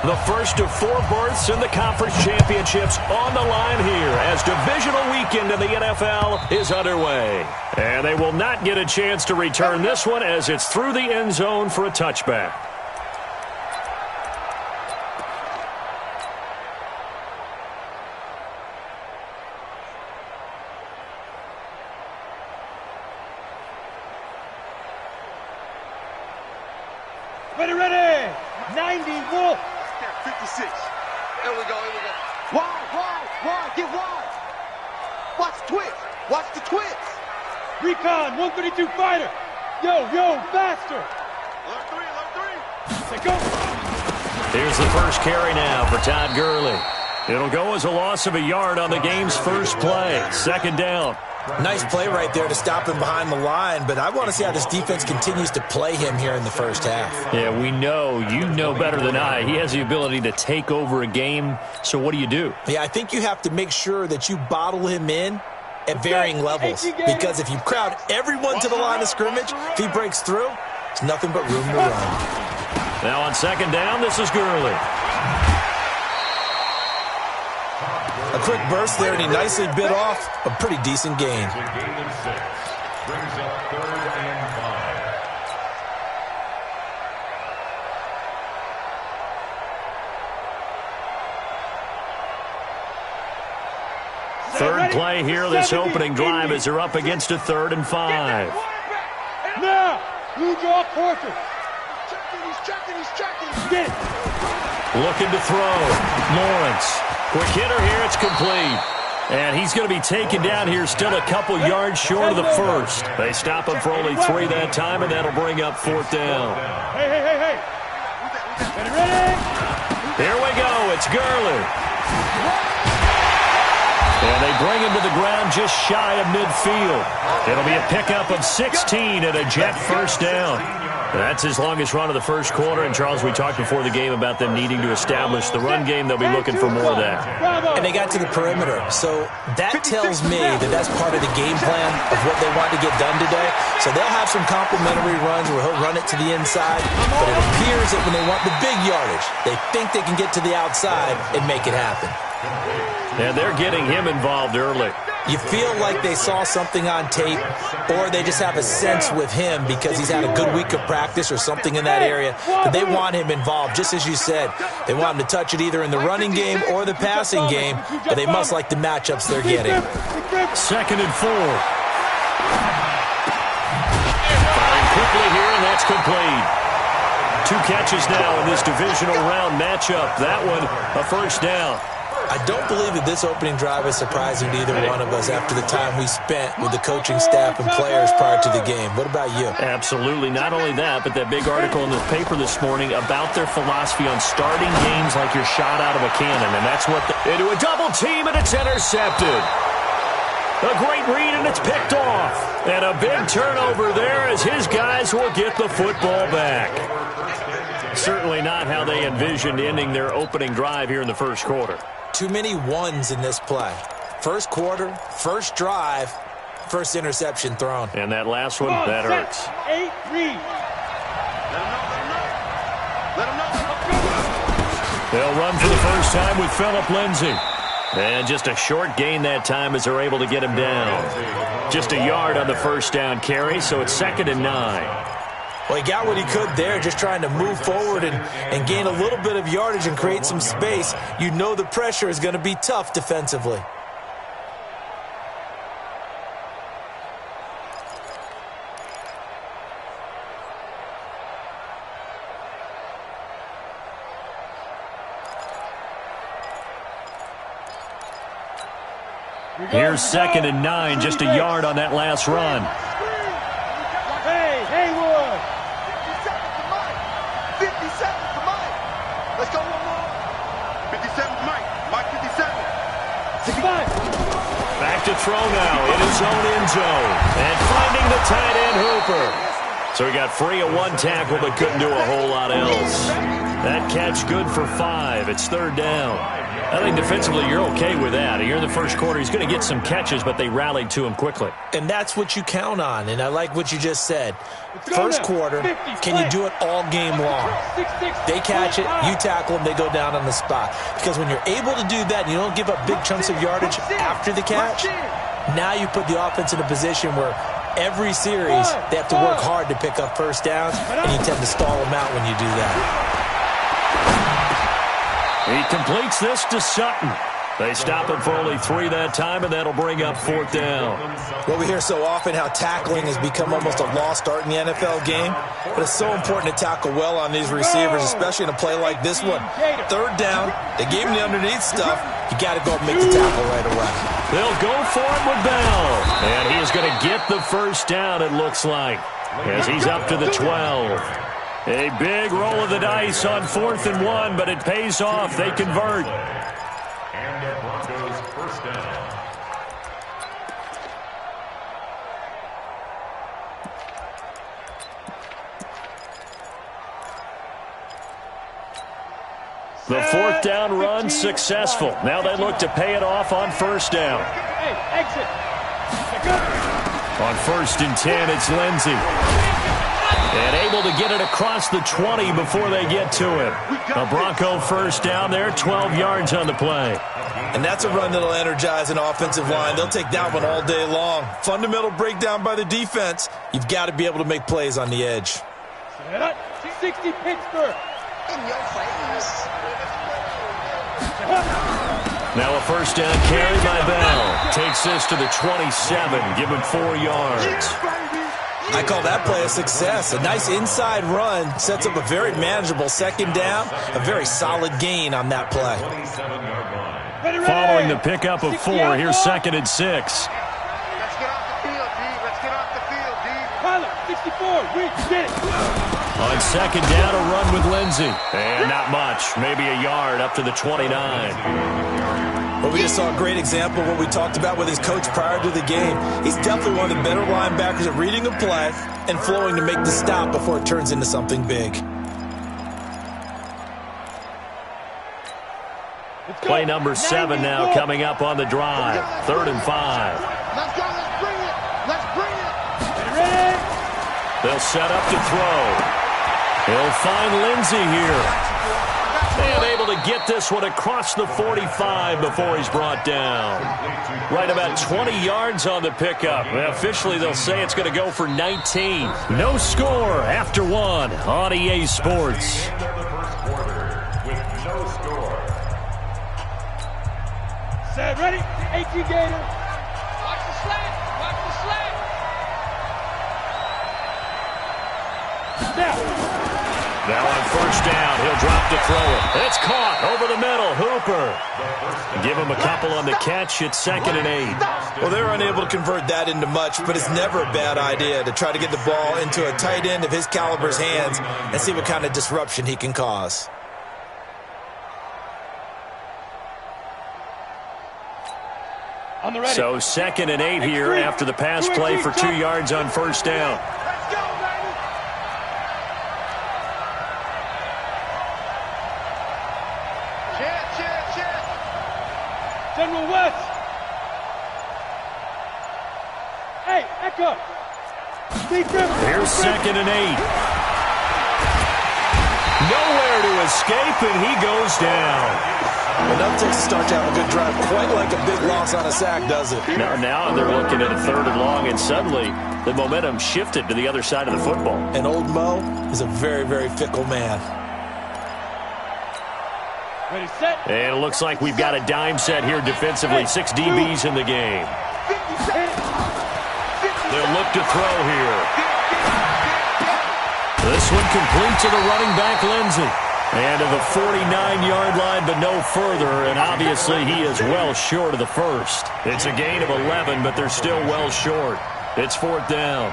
The first of 4 berths in the conference championships on the line here as divisional weekend in the NFL is underway. And they will not get a chance to return this one as it's through the end zone for a touchback. Ready. 90, Wolf. 56. Here we go. Wide. Get wide. Watch the twist. Watch the twist. Recon, 132 fighter. Yo, faster. Alert 3. Let's go. Here's the first carry now for Todd Gurley. It'll go as a loss of a yard on the game's first play. Second down. Nice play right there to stop him behind the line, but I want to see how this defense continues to play him here in the first half. Yeah, we know. You know better than I. He has the ability to take over a game, so what do? Yeah, I think you have to make sure that you bottle him in at varying levels, because if you crowd everyone to the line of scrimmage, if he breaks through, it's nothing but room to run. Now on second down, this is Gurley. A quick burst there, and he nicely bit off a pretty decent gain. Brings up 3rd and 5. Third play here, this opening drive as they're up against a 3rd and 5. Now, blue draw quarter. He's checking. Get it. Looking to throw. Lawrence. Quick hitter here, it's complete. And he's going to be taken down here still a couple yards short of the first. They stop him for only 3 that time, and that'll bring up 4th down. Hey. Ready. Here we go, it's Gurley. And they bring him to the ground just shy of midfield. It'll be a pickup of 16 and a Jet first down. That's his longest run of the first quarter. And, Charles, we talked before the game about them needing to establish the run game. They'll be looking for more of that. And they got to the perimeter. So that tells me that that's part of the game plan of what they want to get done today. So they'll have some complimentary runs where he'll run it to the inside. But it appears that when they want the big yardage, they think they can get to the outside and make it happen. And they're getting him involved early. You feel like they saw something on tape, or they just have a sense with him because he's had a good week of practice or something in that area that they want him involved. Just as you said, they want him to touch it either in the running game or the passing game, but they must like the matchups they're getting. 2nd and 4. Firing quickly here, and that's complete. 2 catches now in this divisional round matchup. That one, a first down. I don't believe that this opening drive is surprising to either one of us after the time we spent with the coaching staff and players prior to the game. What about you? Absolutely. Not only that, but that big article in the paper this morning about their philosophy on starting games like you're shot out of a cannon. And that's what into a double team, and it's intercepted. A great read, and it's picked off. And a big turnover there as his guys will get the football back. Certainly not how they envisioned ending their opening drive here in the first quarter. Too many ones in this play. First quarter, first drive, first interception thrown. And that last one, that hurts. 8 read. Let him know. They'll run for the first time with Phillip Lindsay. And just a short gain that time as they're able to get him down. Just a yard on the first down carry, so it's 2nd and 9. Well, he got what he could there, just trying to move forward and gain a little bit of yardage and create some space. You know the pressure is going to be tough defensively. Here's 2nd and 9, just a yard on that last run. Hey, Haywood. 57 to Mike. Let's go one more. 57 to Mike. Mike 57. 65. Back to throw now in his own end zone. And finding the tight end Hooper. So he got free of 1 tackle but couldn't do a whole lot else. That catch good for 5. It's 3rd down. I think defensively you're okay with that. Here in the first quarter, he's going to get some catches, but they rallied to him quickly. And that's what you count on, and I like what you just said. First quarter, can you do it all game long? They catch it, you tackle them, they go down on the spot. Because when you're able to do that and you don't give up big chunks of yardage after the catch, now you put the offense in a position where every series they have to work hard to pick up first downs, and you tend to stall them out when you do that. He completes this to Sutton. They stop him for only 3 that time, and that'll bring up 4th down. Well, we hear so often how tackling has become almost a lost art in the NFL game, but it's so important to tackle well on these receivers, especially in a play like this one. 3rd down, they gave him the underneath stuff. You got to go and make the tackle right away. They'll go for him with Bell, and he is going to get the first down, it looks like, as he's up to the 12. A big roll of the dice on 4th and 1, but it pays off. They convert. And the Broncos first down. The 4th down run successful. Now they look to pay it off on 1st down. Hey, exit. On 1st and 10, it's Lindsey. And able to get it across the 20 before they get to him. A Bronco first down there, 12 yards on the play. And that's a run that'll energize an offensive line. They'll take that one all day long. Fundamental breakdown by the defense. You've got to be able to make plays on the edge. 60 Pittsburgh. In your face. Now a first down carry by Bell. Takes this to the 27, give him 4 yards. I call that play a success. A nice inside run sets up a very manageable 2nd down. A very solid gain on that play. Following the pickup of 4, here's 2nd and 6. Let's get off the field, D. Let's get off the field, D. Pilot, 64. We get it. On 2nd down, a run with Lindsey. And not much, maybe a yard up to the 29. Well, we just saw a great example of what we talked about with his coach prior to the game. He's definitely one of the better linebackers at reading a play and flowing to make the stop before it turns into something big. Play number 7 now coming up on the drive. 3rd and 5. Let's go. Let's bring it. Let's bring it. Ready? They'll set up to throw. He'll find Lindsey here. And able to get this one across the 45 before he's brought down. Right about 20 yards on the pickup. Well, officially, they'll say it's going to go for 19. No score after 1 on EA Sports. End of the first quarter with no score. Set, ready? 18 Gator. Watch the slant. Watch the slant. Now. Now on 1st down, he'll drop to throw it. It's caught over the middle. Hooper. Give him a couple on the catch. It's 2nd and 8. Well, they were unable to convert that into much, but it's never a bad idea to try to get the ball into a tight end of his caliber's hands and see what kind of disruption he can cause. On the ready. So 2nd and 8 here after the pass play for 2 yards on 1st down. Let's go, baby. Cheer. General West. Hey, echo. Here's 2nd and 8. Nowhere to escape, and he goes down. Enough takes to start to have a good drive, quite like a big loss on a sack, does it? Now they're looking at a 3rd and long, and suddenly the momentum shifted to the other side of the football. And old Mo is a very, very fickle man. Ready, set. And it looks like we've got a dime set here defensively. 6 DBs in the game. They'll look to throw here. This one complete to the running back, Lindsey. And to the 49-yard line, but no further. And obviously he is well short of the first. It's a gain of 11, but they're still well short. It's 4th down.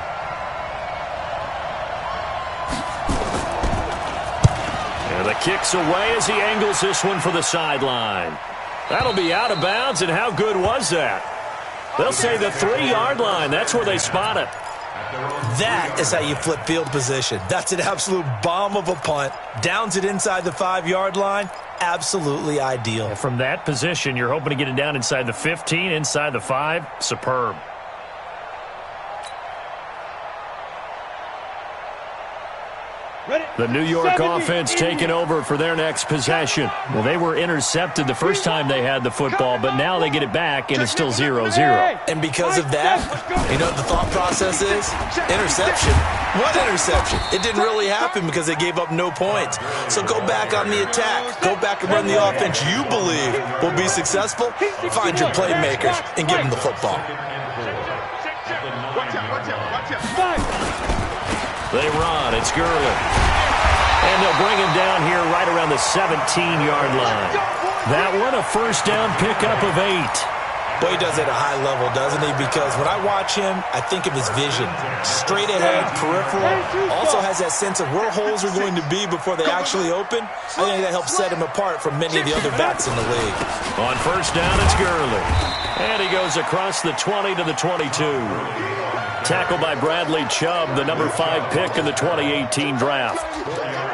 And the kick's away as he angles this one for the sideline. That'll be out of bounds, and how good was that? They'll say the 3-yard line. That's where they spot it. At the That is how you flip field position. That's an absolute bomb of a punt. Downs it inside the 5-yard line. Absolutely ideal. And from that position, you're hoping to get it down inside the 15, inside the 5. Superb. The New York offense taking over for their next possession. Well, they were intercepted the first time they had the football, but now they get it back, and it's still 0-0. And because of that, you know what the thought process is? Interception. What interception? It didn't really happen because they gave up no points. So go back on the attack. Go back and run the offense you believe will be successful. Find your playmakers and give them the football. They run. It's Gurley. And they'll bring him down here right around the 17-yard line. That one, a first down pickup of 8. Boy, he does it at a high level, doesn't he? Because when I watch him, I think of his vision. Straight ahead, peripheral. Also has that sense of where holes are going to be before they actually open. I think that helps set him apart from many of the other backs in the league. On first down, it's Gurley. And he goes across the 20 to the 22. Tackled by Bradley Chubb, the number 5 pick in the 2018 draft.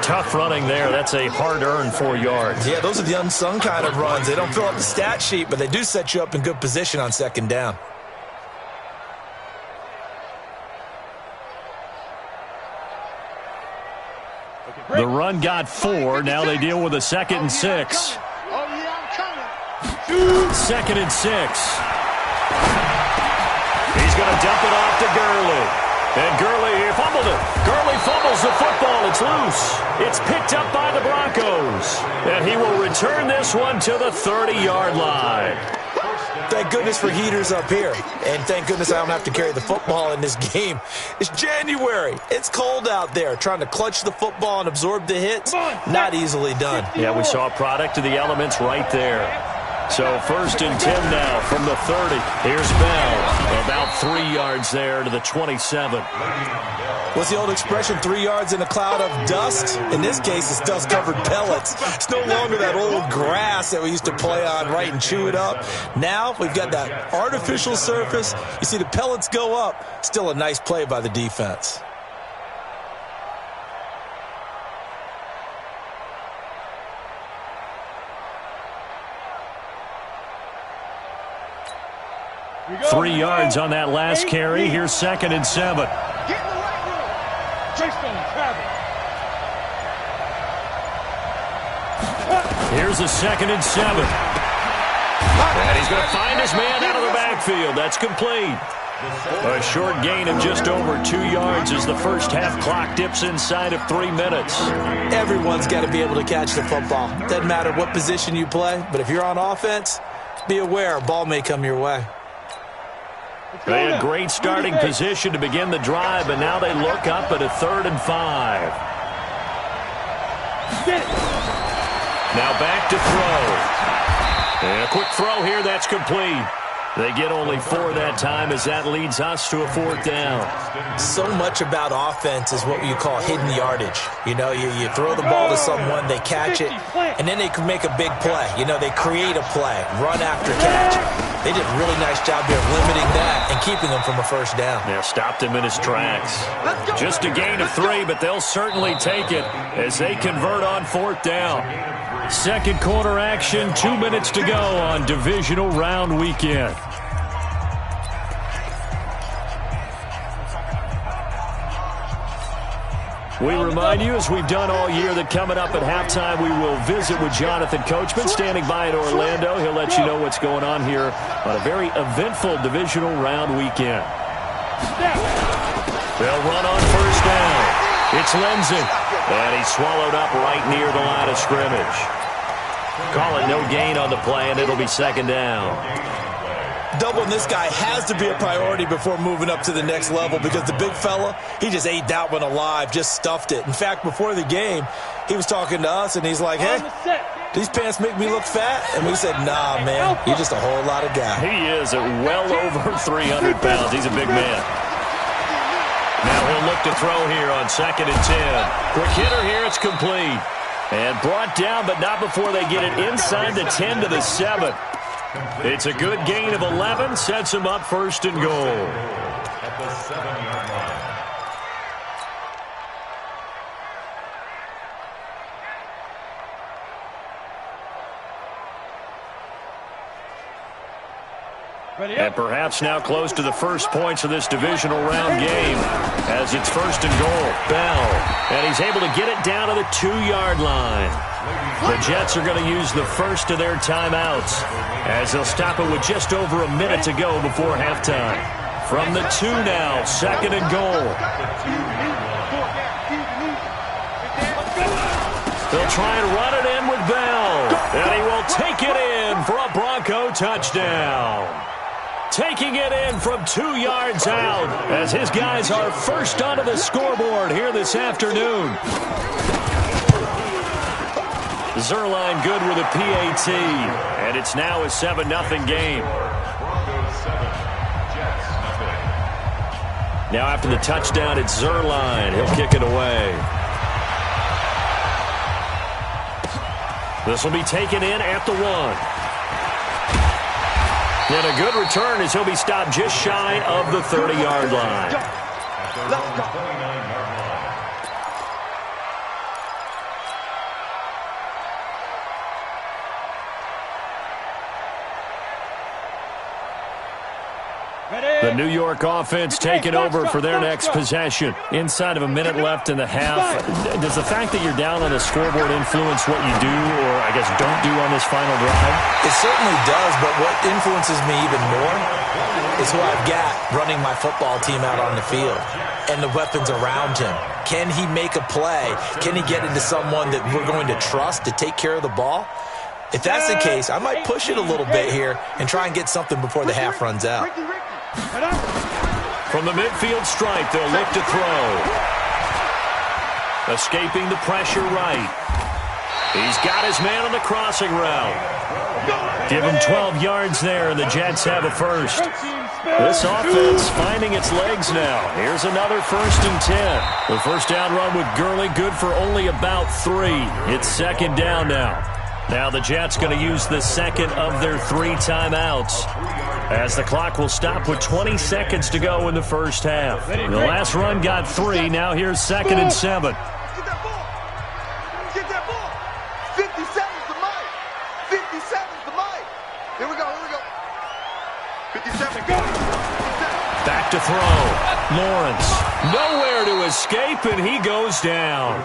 Tough running there. That's a hard-earned 4 yards. Yeah, those are the unsung kind of runs. They don't fill up the stat sheet, but they do set you up in good position on second down. The run got 4. Now they deal with a 2nd and 6. 2nd and 6. He's going to dump it off to Gurley. And Gurley fumbled it. Gurley fumbles the football. It's loose. It's picked up by the Broncos. And he will return this one to the 30-yard line. Thank goodness for heaters up here. And thank goodness I don't have to carry the football in this game. It's January. It's cold out there. Trying to clutch the football and absorb the hits, not easily done. Yeah, we saw a product of the elements right there. So 1st and 10 now from the 30. Here's Bell. About 3 yards there to the 27. What's the old expression, 3 yards in a cloud of dust? In this case, it's dust-covered pellets. It's no longer that old grass that we used to play on, right, and chew it up. Now we've got that artificial surface. You see the pellets go up. Still a nice play by the defense. Three yards on that last carry. Here's 2nd and 7. Here's a 2nd and 7. And he's going to find his man out of the backfield. That's complete. A short gain of just over 2 yards as the first half clock dips inside of 3 minutes. Everyone's got to be able to catch the football. Doesn't matter what position you play, but if you're on offense, be aware a ball may come your way. They had great starting position to begin the drive, but now they look up at a 3rd and 5. Now back to throw. And a quick throw here, that's complete. They get only 4 that time as that leads us to a 4th down. So much about offense is what you call hidden yardage. You know, you throw the ball to someone, they catch it, and then they can make a big play. You know, they create a play, run after catch. They did a really nice job here of limiting that and keeping him from a first down. Yeah, stopped him in his tracks. Just a gain of 3, but they'll certainly take it as they convert on 4th down. Second quarter action, 2 minutes to go on divisional round weekend. We remind you, as we've done all year, that coming up at halftime, we will visit with Jonathan Coachman, standing by in Orlando. He'll let you know what's going on here on a very eventful divisional round weekend. They'll run on first down. It's Lindsey. And he's swallowed up right near the line of scrimmage. Call it no gain on the play, and it'll be 2nd down. Doubling this guy has to be a priority before moving up to the next level because the big fella, he just ate that one alive, just stuffed it. In fact, before the game, he was talking to us, and he's like, hey, these pants make me look fat? And we said, nah, man, you're just a whole lot of guy. He is at well over 300 pounds. He's a big man. Now he'll look to throw here on 2nd and 10. Quick hitter here, it's complete. And brought down, but not before they get it inside the 10 to the 7. It's a good gain of 11, sets him up 1st and goal. At the 7-yard line. And perhaps now close to the first points of this divisional round game as it's 1st and goal. Bell. And he's able to get it down to the 2-yard line. The Jets are going to use the first of their timeouts as they'll stop it with just over a minute to go before halftime. From the 2 now, 2nd and goal. They'll try and run it in with Bell. And he will take it in for a Bronco touchdown. Taking it in from 2 yards out as his guys are first onto the scoreboard here this afternoon. Zerline good with a PAT, and it's now a 7-0 game. Now after the touchdown, it's Zerline. He'll kick it away. This will be taken in at the 1. And a good return as he'll be stopped just shy of the 30-yard line. Let's go. The New York offense taking over for their next possession. Inside of a minute left in the half. Does the fact that you're down on the scoreboard influence what you do or, I guess, don't do on this final drive? It certainly does, but what influences me even more is who I've got running my football team out on the field and the weapons around him. Can he make a play? Can he get into someone that we're going to trust to take care of the ball? If that's the case, I might push it a little bit here and try and get something before the half runs out. From the midfield stripe, they'll look to throw. Escaping the pressure right. He's got his man on the crossing route. Give him 12 yards there, and the Jets have a first. This offense finding its legs now. Here's another 1st and 10. The first down run with Gurley, good for only about 3. It's 2nd down now. Now the Jets going to use the second of their 3 timeouts as the clock will stop with 20 seconds to go in the first half. The last run got 3. Now here's 2nd and 7. Get that ball. Get that ball. 57's the mic. 57's the mic. Here we go. Here we go. 57. Go. Back to throw. Lawrence. Nowhere to escape, and he goes down.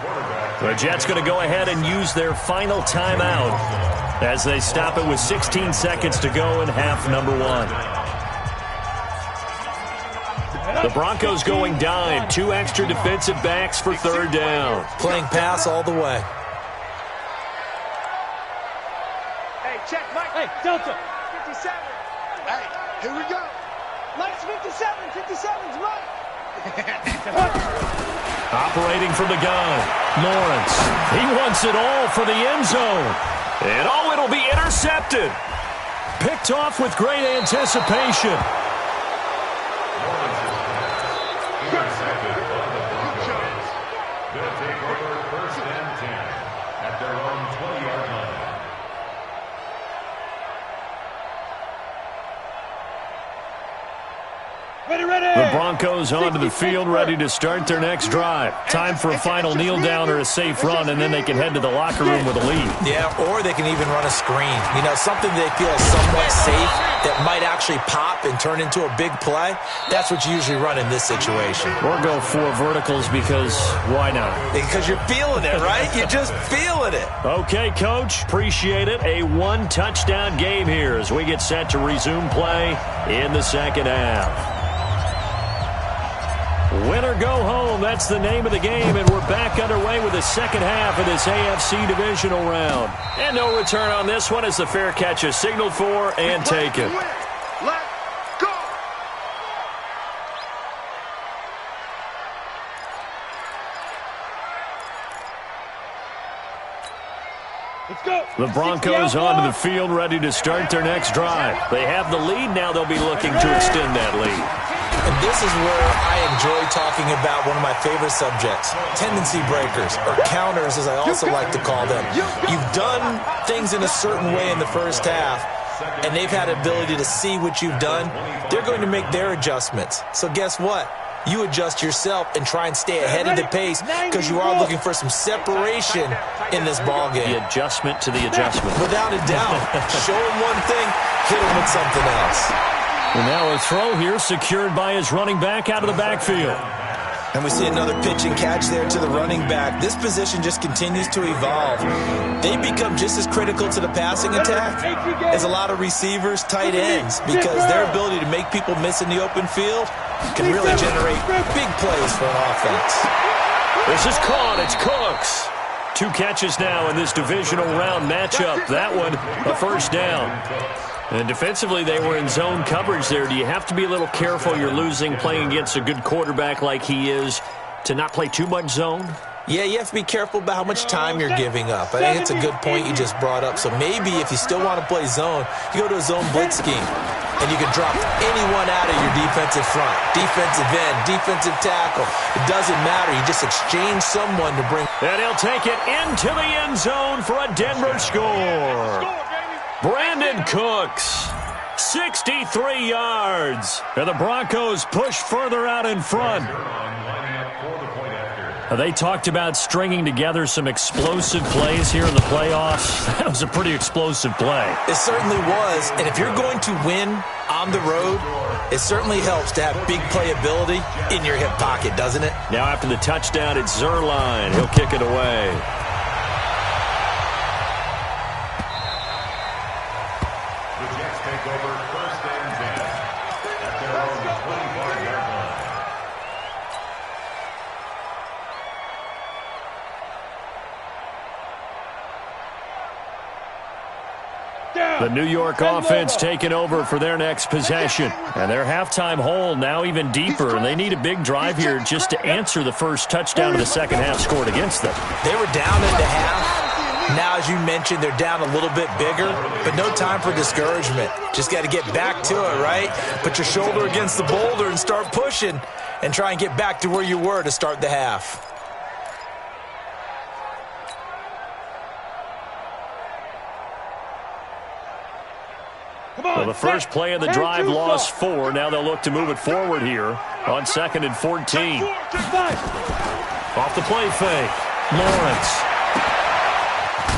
The Jets going to go ahead and use their final timeout as they stop it with 16 seconds to go in half number 1. The Broncos going dime. 2 extra defensive backs for 3rd down. Playing pass all the way. Hey, check, Mike. Hey, Delta. 57. Hey, here we go. Mike's 57. 57's Mike. Operating from the gun. Lawrence. He wants it all for the end zone. And oh, it'll be intercepted. Picked off with great anticipation. Intercepted by the Broncos. They'll take over 1st and 10 at their own 20-yard line. The Broncos onto the field, ready to start their next drive. Time for a final kneel down or a safe run, and then they can head to the locker room with a lead. Yeah, or they can even run a screen. You know, something they feel is somewhat safe that might actually pop and turn into a big play. That's what you usually run in this situation. Or go 4 verticals because why not? Because you're feeling it, right? You're just feeling it. Okay, Coach. Appreciate it. A 1-touchdown game here as we get set to resume play in the second half. Win or go home, that's the name of the game, and we're back underway with the second half of this AFC divisional round. And no return on this one as the fair catch is signaled for and taken. Let's go. Let's go. The Broncos onto the field, ready to start their next drive. They have the lead, now they'll be looking to extend that lead. And this is where I enjoy talking about one of my favorite subjects, tendency breakers, or counters as I also like to call them. You've done things in a certain way in the first half, and they've had ability to see what you've done. They're going to make their adjustments. So guess what? You adjust yourself and try and stay ahead of the pace because you are looking for some separation in this ballgame. The adjustment to the adjustment. Without a doubt. Show them one thing, hit them with something else. And now a throw here secured by his running back out of the backfield. And we see another pitch and catch there to the running back. This position just continues to evolve. They become just as critical to the passing attack as a lot of receivers, tight ends, because their ability to make people miss in the open field can really generate big plays for an offense. This is caught. It's Cooks. 2 catches now in this divisional round matchup. That one, a first down. And defensively, they were in zone coverage there. Do you have to be a little careful? You're losing playing against a good quarterback like he is to not play too much zone? Yeah, you have to be careful about how much time you're giving up. I think it's a good point you just brought up. So maybe if you still want to play zone, you go to a zone blitz scheme, and you can drop anyone out of your defensive front, defensive end, defensive tackle. It doesn't matter. You just exchange someone to bring. And he'll take it into the end zone for a Denver score. Brandon Cooks, 63 yards. And the Broncos push further out in front. They talked about stringing together some explosive plays here in the playoffs. That was a pretty explosive play. It certainly was. And if you're going to win on the road, it certainly helps to have big playability in your hip pocket, doesn't it? Now after the touchdown, it's Zerline. He'll kick it away. The New York offense taking over for their next possession. And their halftime hole now even deeper, and they need a big drive here just to answer the first touchdown of the second half scored against them. They were down at the half. Now, as you mentioned, they're down a little bit bigger, but no time for discouragement. Just got to get back to it, right? Put your shoulder against the boulder and start pushing and try and get back to where you were to start the half. Well, the first play of the drive lost 4. Now they'll look to move it forward here on 2nd and 14. Off the play fake. Lawrence.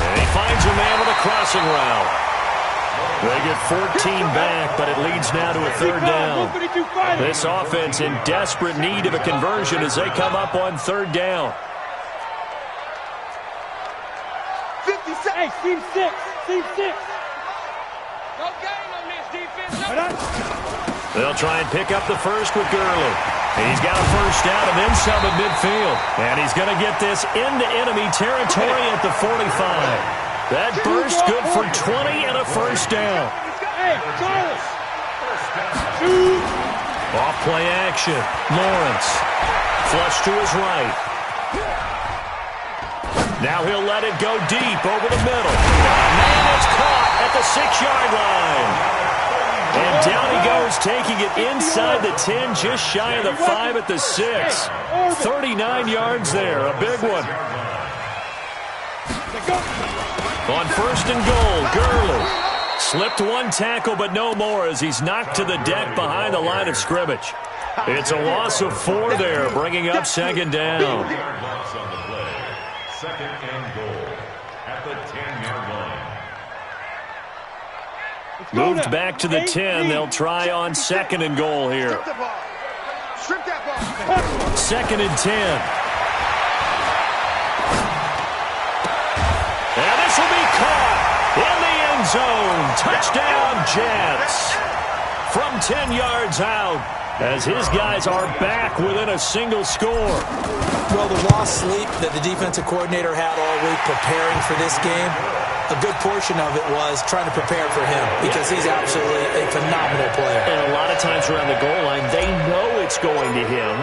And he finds a man with a crossing route. They get 14 back, but it leads now to a 3rd down. This offense in desperate need of a conversion as they come up on 3rd down. 56. Hey, team 6. Team 6. No game on this defense. They'll try and pick up the first with Gurley. He's got a first down and then some at midfield. And he's going to get this into enemy territory at the 45. That burst good for 20 and a first down. Hey, Charles. Off play action. Lawrence. Flush to his right. Now he'll let it go deep over the middle. Man, it's caught at the 6-yard line. And down he goes, taking it inside the 10, just shy of the 5 at the 6. 39 yards there, a big one. On 1st and goal, Gurley. Slipped one tackle, but no more as he's knocked to the deck behind the line of scrimmage. It's a loss of 4 there, bringing up 2nd down. 2nd and goal at the 10-yard line. Moved back to the 10. They'll try on 2nd and goal here. 2nd and 10. And this will be caught in the end zone. Touchdown, Jets. From 10 yards out as his guys are back within a single score. Well, the lost sleep that the defensive coordinator had all week preparing for this game, a good portion of it was trying to prepare for him because he's absolutely a phenomenal player. And a lot of times around the goal line, they know it's going to him.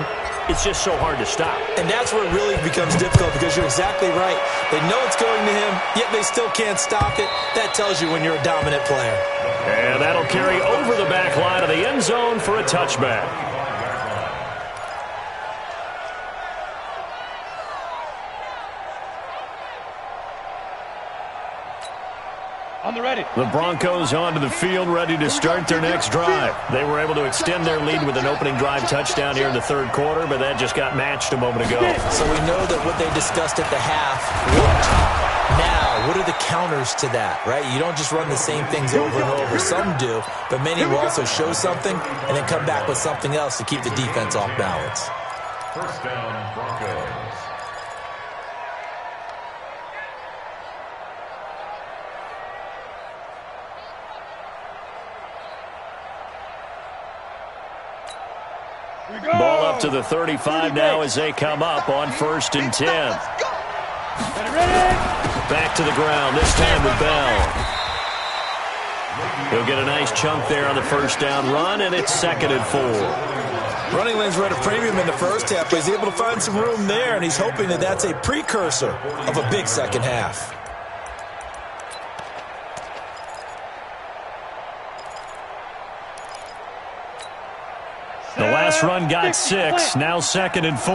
It's just so hard to stop. And that's where it really becomes difficult because you're exactly right. They know it's going to him, yet they still can't stop it. That tells you when you're a dominant player. And that'll carry over the back line of the end zone for a touchback. On the ready. The Broncos onto the field, ready to start their next drive. They were able to extend their lead with an opening drive touchdown here in the third quarter, but that just got matched a moment ago. So we know that what they discussed at the half worked. Now, what are the counters to that, right? You don't just run the same things over and over. Some do, but many will also show something and then come back with something else to keep the defense off balance. First down, Broncos. Ball up to the 35 now as they come up on 1st and 10. Back to the ground, this time with Bell. He'll get a nice chunk there on the first down run, and it's 2nd and 4. Running lanes were at a premium in the first half, but he's able to find some room there, and he's hoping that that's a precursor of a big second half. The last run got 6, now 2nd and 4.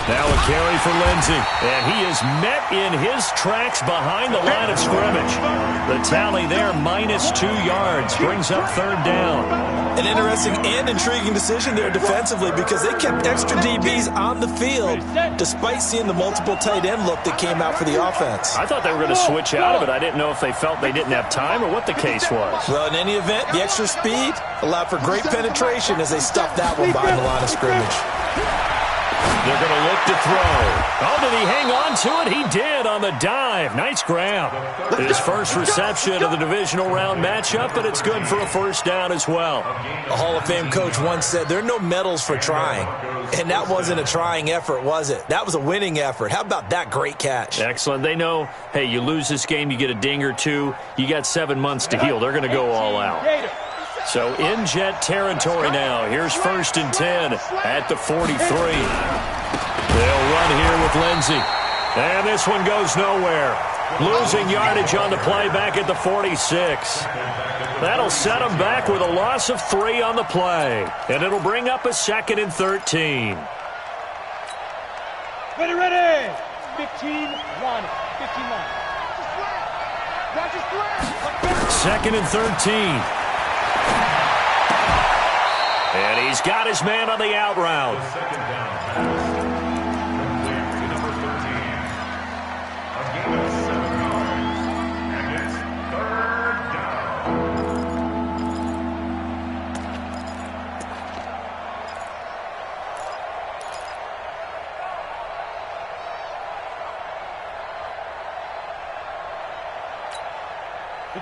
Now a carry for Lindsey, and he is met in his tracks behind the line of scrimmage. The tally there, -2 yards, brings up 3rd down. An interesting and intriguing decision there defensively because they kept extra DBs on the field despite seeing the multiple tight end look that came out for the offense. I thought they were going to switch out of it. I didn't know if they felt they didn't have time or what the case was. Well, in any event, the extra speed allowed for great penetration as they stuffed that one behind the line of scrimmage. They're going to look to throw. Oh, did he hang on to it? He did on the dive. Nice grab. His first reception of the divisional round matchup, but it's good for a first down as well. A Hall of Fame coach once said, there are no medals for trying. And that wasn't a trying effort, was it? That was a winning effort. How about that great catch? Excellent. They know, hey, you lose this game, you get a ding or two. You got 7 months to heal. They're going to go all out. So in Jet territory now. Here's 1st and 10 at the 43. They'll run here with Lindsey. And this one goes nowhere. Losing yardage on the play back at the 46. That'll set them back with a loss of 3 on the play. And it'll bring up a 2nd and 13. Ready. 15-1. 15-1. 2nd and 13. And he's got his man on the out route. Second down. Complete to number 13. A gain of 7 yards. And it's 3rd down.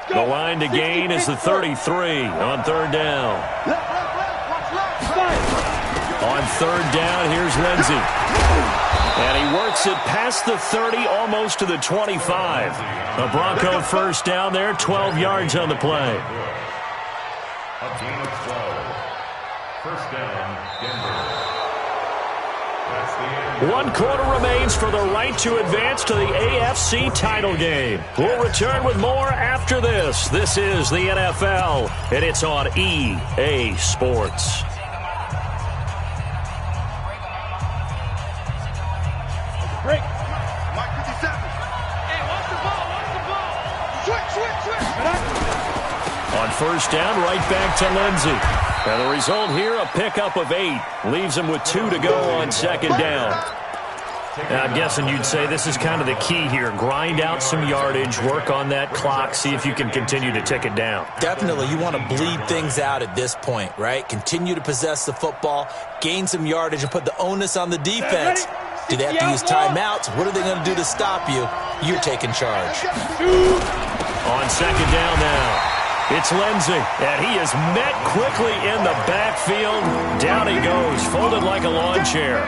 The line to gain is the 33 on 3rd down. On 3rd down, here's Lindsey. And he works it past the 30, almost to the 25. A Bronco first down there, 12 yards on the play. A gain of 12. First down, Denver. That's the end. 1 quarter remains for the right to advance to the AFC title game. We'll return with more after this. This is the NFL, and it's on EA Sports. Break. Mike 57. Hey, watch the ball. Switch. On first down, right back to Lindsey. And the result here, a pickup of 8. Leaves him with 2 to go on 2nd down. And I'm guessing you'd say this is kind of the key here. Grind out some yardage, work on that clock, see if you can continue to tick it down. Definitely, you want to bleed things out at this point, right? Continue to possess the football, gain some yardage, and put the onus on the defense. Do they have to use timeouts? What are they going to do to stop you? You're taking charge. On 2nd down now, it's Lindsey, and he is met quickly in the backfield. Down he goes, folded like a lawn chair.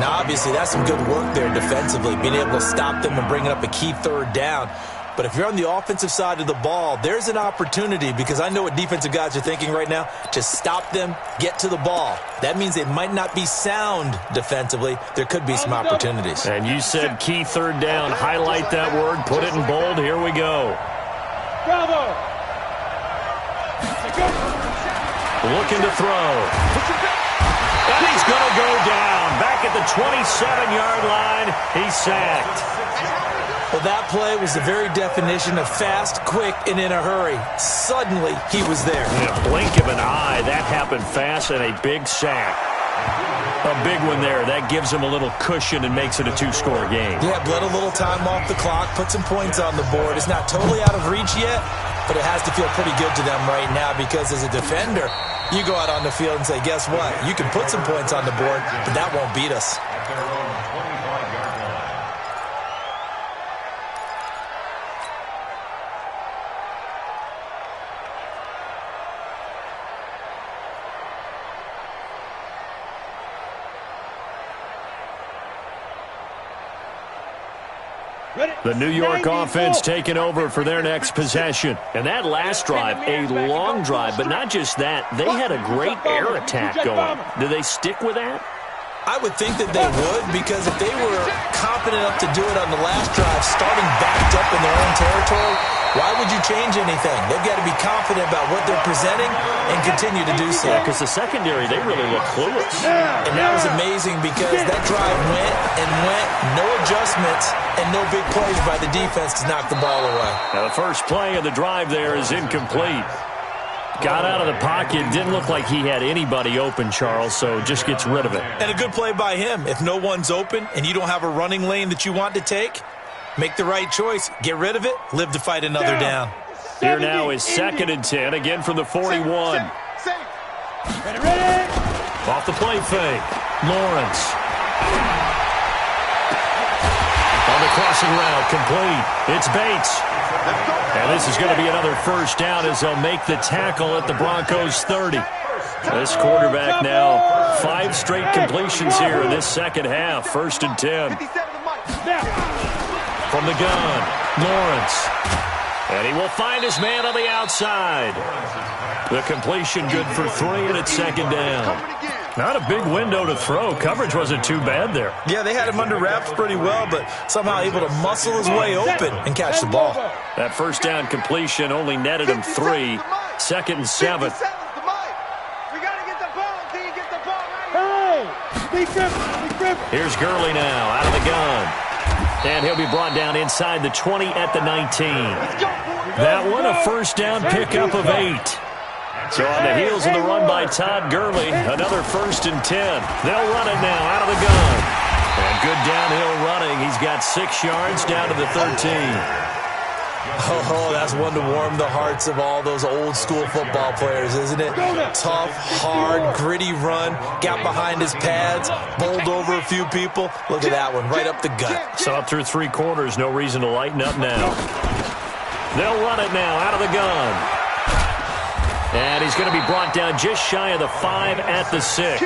Now, obviously, that's some good work there defensively, being able to stop them and bringing up a key 3rd down. But if you're on the offensive side of the ball, there's an opportunity, because I know what defensive guys are thinking right now, to stop them, get to the ball. That means they might not be sound defensively. There could be some opportunities. And you said key 3rd down. Highlight that word, put it in bold. Here we go. Bravo. Looking to throw. And he's going to go down. Back at the the 27-yard line. He's sacked. Well, that play was the very definition of fast, quick, and in a hurry. Suddenly, he was there. In a blink of an eye, that happened fast, and a big sack. A big one there. That gives him a little cushion and makes it a two-score game. Yeah, bled a little time off the clock, put some points on the board. It's not totally out of reach yet, but it has to feel pretty good to them right now because as a defender, you go out on the field and say, guess what? You can put some points on the board, but that won't beat us. The New York offense taking over for their next possession. And that last drive, a long drive, but not just that. They had a great air attack going. Do they stick with that? I would think that they would, because if they were confident enough to do it on the last drive, starting backed up in their own territory, why would you change anything? They've got to be confident about what they're presenting and continue to do so. Yeah, because the secondary, they really look clueless. And that was amazing because that drive went and went, no adjustments, and no big plays by the defense to knock the ball away. Now, the first play of the drive there is incomplete. Got out of the pocket, didn't look like he had anybody open, Charles, so just gets rid of it. And a good play by him. If no one's open and you don't have a running lane that you want to take, make the right choice. Get rid of it. Live to fight another down. Here now is 2nd and 10, again from the 41. Ready. Off the play fake. Lawrence. On the crossing route, complete. It's Bates. And this is going to be another first down as they'll make the tackle at the Broncos' 30. This quarterback now 5 straight completions here in this second half. 1st and 10. From the gun, Lawrence. And he will find his man on the outside. The completion good for 3, and it's 2nd down. Not a big window to throw. Coverage wasn't too bad there. Yeah, they had him under wraps pretty well, but somehow able to muscle his way open and catch the ball. That first down completion only netted him 3. 2nd and 7. We got to get the ball. Can you get the ball right here? Here's Gurley now out of the gun. And he'll be brought down inside the 20 at the 19. That one a first down pickup of 8. So on the heels of the run by Todd Gurley, another 1st and 10. They'll run it now out of the gun. And good downhill running. He's got 6 yards down to the 13. Oh, that's one to warm the hearts of all those old school football players, isn't it? Tough, hard, gritty run. Got behind his pads, bowled over a few people. Look at that one, right up the gut. So up through 3 quarters, no reason to lighten up now. They'll run it now out of the gun. And he's going to be brought down just shy of the 5 at the 6.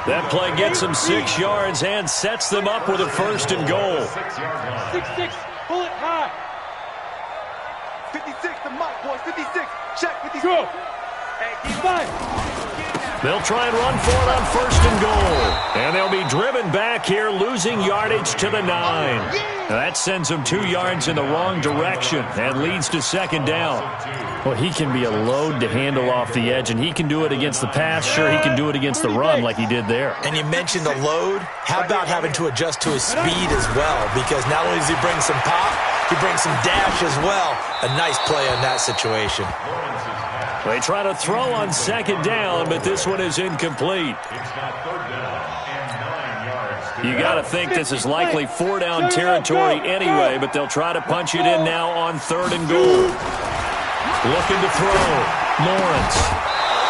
That play gets him 6 yards and sets them up with a 1st and goal. 6-6, pull it high. 56 to Mike, boys. 56. Check 56. Go. Hey, keep five. They'll try and run for it on 1st and goal. And they'll be driven back here, losing yardage to the 9. That sends them 2 yards in the wrong direction and leads to 2nd down. Well, he can be a load to handle off the edge, and he can do it against the pass. Sure, he can do it against the run like he did there. And you mentioned a load. How about having to adjust to his speed as well? Because not only does he bring some pop, he brings some dash as well. A nice play on that situation. They try to throw on 2nd down, but this one is incomplete. You got to think this is likely 4-down territory anyway, but they'll try to punch it in now on 3rd and goal. Looking to throw. Lawrence.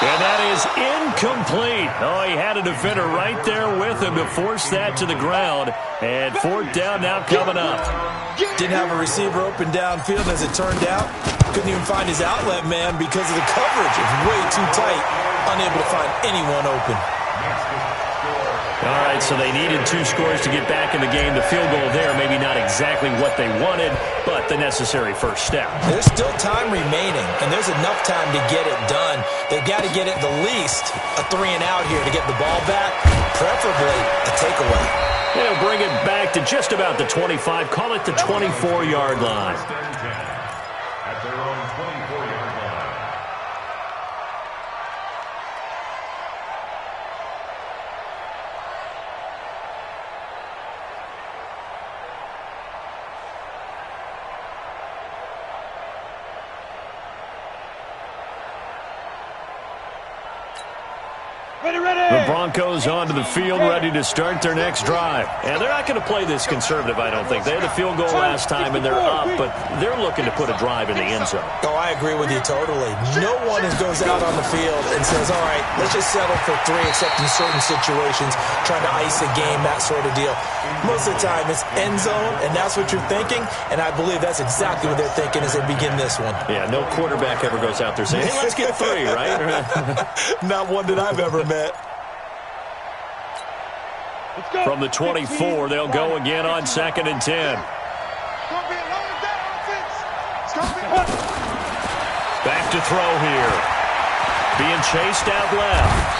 And that is incomplete. Oh, he had a defender right there with him to force that to the ground. And 4th down now coming up. Didn't have a receiver open downfield as it turned out. Couldn't even find his outlet man because of the coverage. It's way too tight. Unable to find anyone open. All right, so they needed 2 scores to get back in the game. The field goal there, maybe not exactly what they wanted, but the necessary first step. There's still time remaining, and there's enough time to get it done. They've got to get at the least a 3-and-out here to get the ball back, preferably a takeaway. They'll bring it back to just about the 25, call it the 24-yard line. At their own 24-yard line. The Broncos onto the field, ready to start their next drive. And they're not going to play this conservative, I don't think. They had the field goal last time, and they're up, but they're looking to put a drive in the end zone. Oh, I agree with you totally. No one goes out on the field and says, all right, let's just settle for 3, except in certain situations, trying to ice a game, that sort of deal. Most of the time, it's end zone, and that's what you're thinking, and I believe that's exactly what they're thinking as they begin this one. Yeah, no quarterback ever goes out there saying, hey, let's get 3, right? Not one that I've ever met. From the 24, they'll go again on 2nd and 10. Back to throw here. Being chased out left.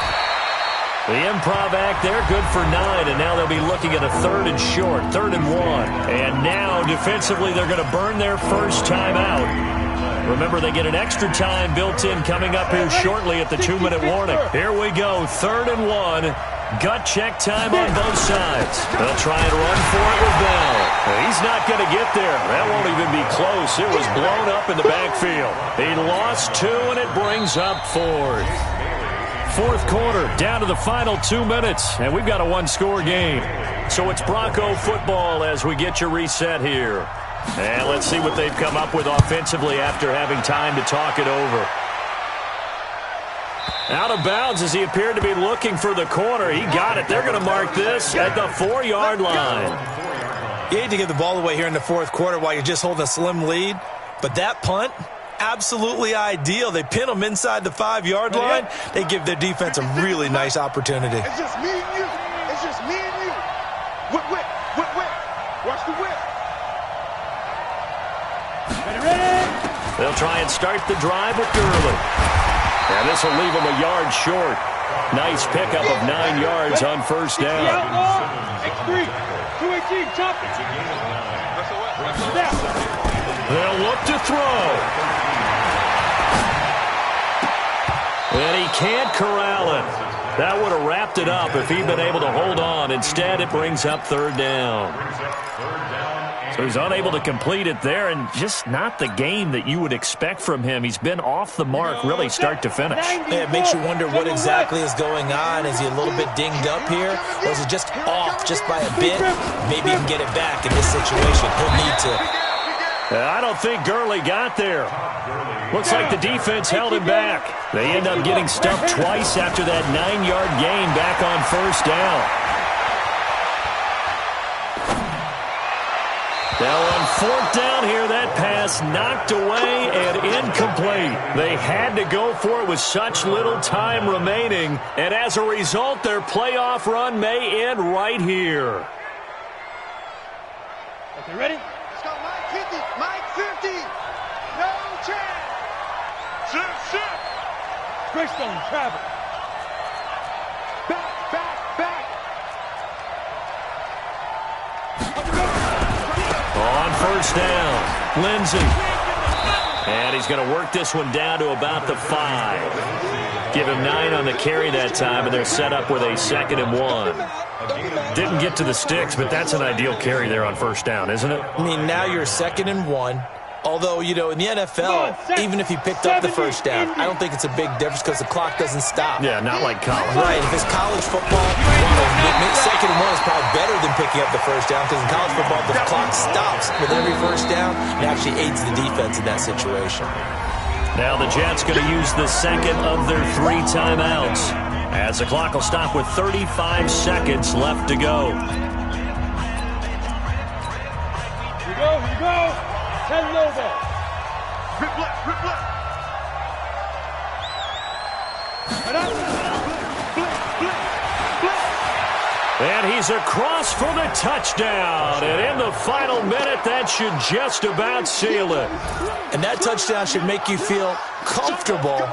The improv act there, good for 9, and now they'll be looking at a 3rd and short, 3rd and 1. And now, defensively, they're going to burn their first time out. Remember, they get an extra time built in coming up here shortly at the 2-minute warning. Here we go, 3rd and 1. Gut check time on both sides. They'll try and run for it with Bell. He's not going to get there. That won't even be close. It was blown up in the backfield. He lost 2, and it brings up 4th. 4th quarter, down to the final 2 minutes, and we've got a 1-score game. So it's Bronco football as we get your reset here. And let's see what they've come up with offensively after having time to talk it over. Out of bounds as he appeared to be looking for the corner. He got it. They're going to mark this at the 4-yard line. You hate to give the ball away here in the 4th quarter while you're just holding a slim lead, but that punt, absolutely ideal. They pin them inside the 5-yard line. They give their defense a really nice opportunity. It's just me and you. It's just me and you. Whip, whip, whip, whip. Watch the whip. They'll try and start the drive with Gurley. And this will leave him a yard short. Nice pickup of 9 yards on first down. X3, 218, chop it. They'll look to throw. And he can't corral it. That would have wrapped it up if he'd been able to hold on. Instead, it brings up 3rd down. So he's unable to complete it there, and just not the game that you would expect from him. He's been off the mark really start to finish. Yeah, it makes you wonder what exactly is going on. Is he a little bit dinged up here, or is he just off just by a bit? Maybe he can get it back in this situation. He'll need to. I don't think Gurley got there. Looks like the defense held him back. They end up getting stuffed twice after that 9-yard gain back on first down. Now on 4th down here, that pass knocked away and incomplete. They had to go for it with such little time remaining, and as a result, their playoff run may end right here. Okay, ready? Let's go, Mike 50. Mike 50. No chance. Sit. Greystone, travel. Back. On first down, Lindsey. And he's going to work this one down to about the 5. Give him 9 on the carry that time, and they're set up with a 2nd and 1. Didn't get to the sticks, but that's an ideal carry there on first down, isn't it? I mean, now you're 2nd and 1. Although, you know, in the NFL, even if he picked up the first down, I don't think it's a big difference because the clock doesn't stop. Yeah, not like college. Right. If it's college football, 2nd and 1 is probably better than picking up the first down because in college football, the clock stops with every first down. It actually aids the defense in that situation. Now the Jets going to use the 2nd of their 3 timeouts as the clock will stop with 35 seconds left to go. Here we go. 10 low ball. Rip left. And he's across for the touchdown. And in the final minute, that should just about seal it. And that touchdown should make you feel comfortable.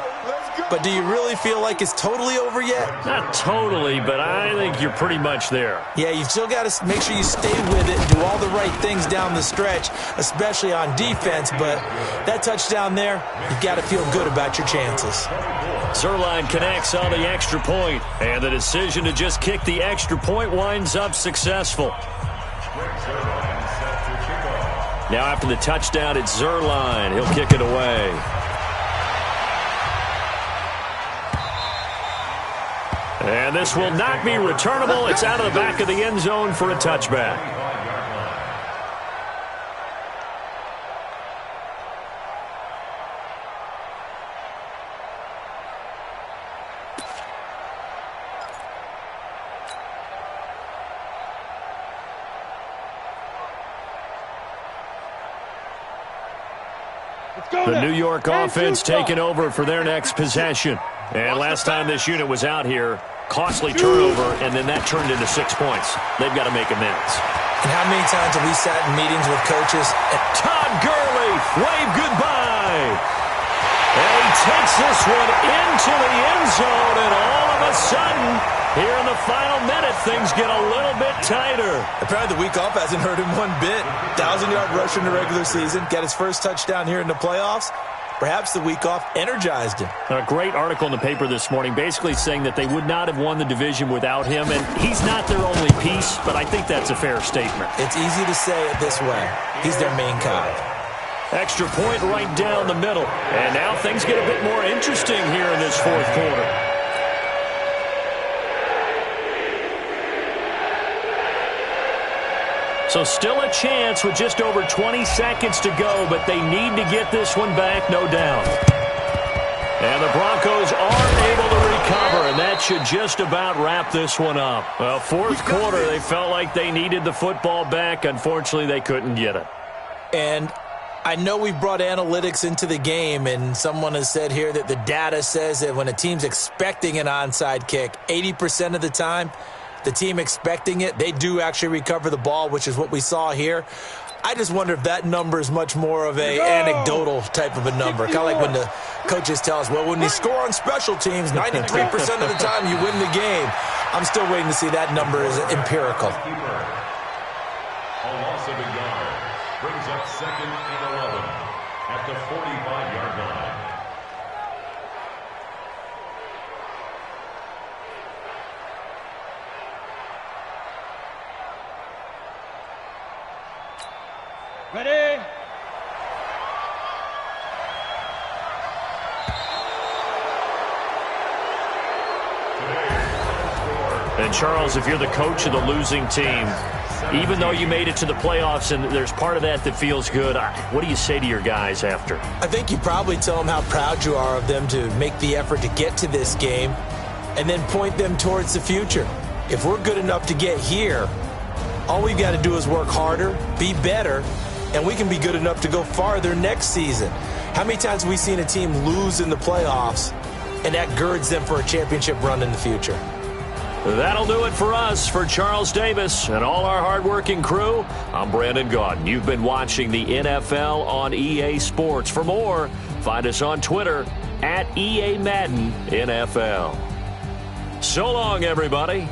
But do you really feel like it's totally over yet? Not totally, but I think you're pretty much there. Yeah, you've still got to make sure you stay with it and do all the right things down the stretch, especially on defense. But that touchdown there, you've got to feel good about your chances. Zerline connects on the extra point, and the decision to just kick the extra point winds up successful. Now after the touchdown, it's Zerline. He'll kick it away. And this will not be returnable. It's out of the back of the end zone for a touchback. The New York offense taking over for their next possession. And last time this unit was out here, costly turnover, and then that turned into 6 points. They've got to make amends. And how many times have we sat in meetings with coaches? And Todd Gurley, wave goodbye. And he takes this one into the end zone, and all of a sudden, here in the final minute, things get a little bit tighter. Apparently the week off hasn't hurt him one bit. 1,000-yard rush in the regular season, got his first touchdown here in the playoffs. Perhaps the week off energized him. A great article in the paper this morning basically saying that they would not have won the division without him, and he's not their only piece, but I think that's a fair statement. It's easy to say it this way. He's their main guy. Extra point right down the middle. And now things get a bit more interesting here in this fourth quarter. So still a chance with just over 20 seconds to go, but they need to get this one back, no doubt. And the Broncos are able to recover, and that should just about wrap this one up. Well, fourth quarter, they felt like they needed the football back. Unfortunately, they couldn't get it. And I know we've brought analytics into the game, and someone has said here that the data says that when a team's expecting an onside kick, 80% of the time, the team expecting it, they do actually recover the ball, which is what we saw here. I just wonder if that number is much more of a anecdotal type of a number. Kind of like when the coaches tell us, well, when you score on special teams, 93% of the time you win the game. I'm still waiting to see that number is empirical. A loss of a yard brings up 2nd and 11 at the 45-yard line. Ready? And Charles, if you're the coach of the losing team, even though you made it to the playoffs and there's part of that that feels good, what do you say to your guys after? I think you probably tell them how proud you are of them to make the effort to get to this game and then point them towards the future. If we're good enough to get here, all we've got to do is work harder, be better, and we can be good enough to go farther next season. How many times have we seen a team lose in the playoffs, and that girds them for a championship run in the future? That'll do it for us. For Charles Davis and all our hardworking crew, I'm Brandon Gaudin. You've been watching the NFL on EA Sports. For more, find us on Twitter @EA Madden NFL. So long, everybody.